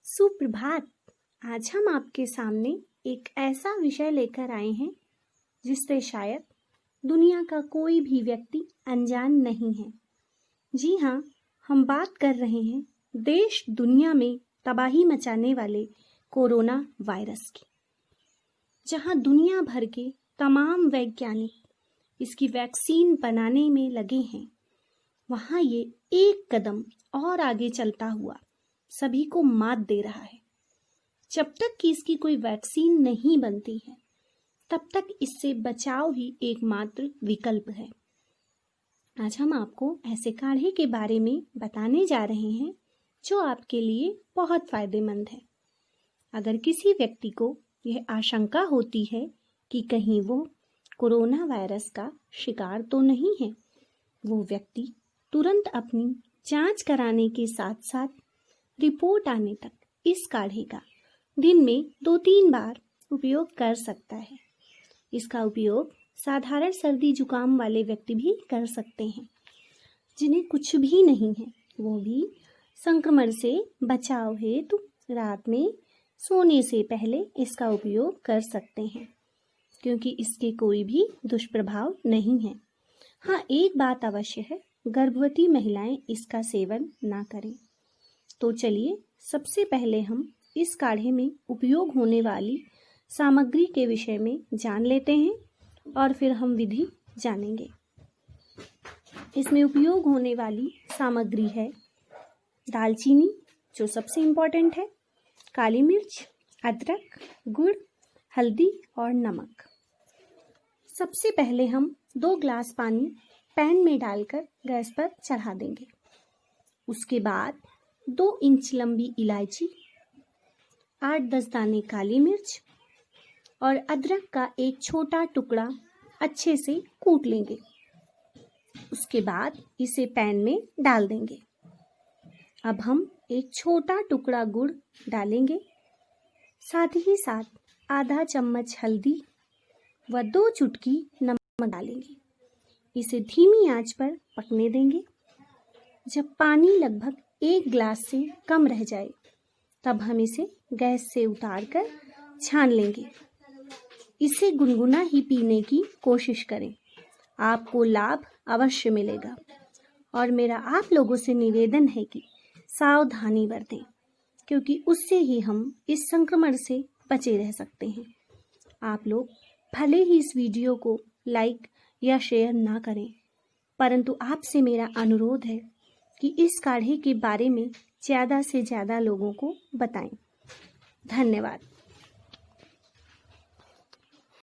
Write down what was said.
सुप्रभात। आज हम आपके सामने एक ऐसा विषय लेकर आए हैं जिससे शायद दुनिया का कोई भी व्यक्ति अनजान नहीं है। जी हाँ, हम बात कर रहे हैं देश दुनिया में तबाही मचाने वाले कोरोना वायरस की। जहाँ दुनिया भर के तमाम वैज्ञानिक इसकी वैक्सीन बनाने में लगे हैं, वहाँ ये एक कदम और आगे चलता हुआ सभी को मात दे रहा है। जब तक कि इसकी कोई वैक्सीन नहीं बनती है, तब तक इससे बचाव ही एकमात्र विकल्प है। आज हम आपको ऐसे काढ़े के बारे में बताने जा रहे हैं जो आपके लिए बहुत फायदेमंद है। अगर किसी व्यक्ति को यह आशंका होती है कि कहीं वो कोरोना वायरस का शिकार तो नहीं है, वो व्यक्ति तुरंत अपनी जांच कराने के साथ साथ रिपोर्ट आने तक इस काढ़े का दिन में 2-3 बार उपयोग कर सकता है। इसका उपयोग साधारण सर्दी जुकाम वाले व्यक्ति भी कर सकते हैं जिन्हें कुछ भी नहीं है। वो भी संक्रमण से बचाव हेतु रात में सोने से पहले इसका उपयोग कर सकते हैं, क्योंकि इसके कोई भी दुष्प्रभाव नहीं है। हाँ, एक बात अवश्य है, गर्भवती महिलाएं इसका सेवन ना करें। तो चलिए सबसे पहले हम इस काढ़े में उपयोग होने वाली सामग्री के विषय में जान लेते हैं और फिर हम विधि जानेंगे। इसमें उपयोग होने वाली सामग्री है दालचीनी, जो सबसे इम्पोर्टेंट है, काली मिर्च, अदरक, गुड़, हल्दी और नमक। सबसे पहले हम 2 ग्लास पानी पैन में डालकर गैस पर चढ़ा देंगे। उसके बाद 2 इंच लंबी इलायची, 8-10 दाने काली मिर्च और अदरक का एक छोटा टुकड़ा अच्छे से कूट लेंगे। उसके बाद इसे पैन में डाल देंगे। अब हम एक छोटा टुकड़ा गुड़ डालेंगे, साथ ही साथ आधा चम्मच हल्दी व 2 चुटकी नमक डालेंगे। इसे धीमी आंच पर पकने देंगे। जब पानी लगभग 1 गिलास से कम रह जाए, तब हम इसे गैस से उतारकर छान लेंगे। इसे गुनगुना ही पीने की कोशिश करें, आपको लाभ अवश्य मिलेगा। और मेरा आप लोगों से निवेदन है कि सावधानी बरतें, क्योंकि उससे ही हम इस संक्रमण से बचे रह सकते हैं। आप लोग भले ही इस वीडियो को लाइक या शेयर ना करें, परंतु आपसे मेरा अनुरोध है कि इस काढ़े के बारे में ज़्यादा से ज़्यादा लोगों को बताएं। धन्यवाद।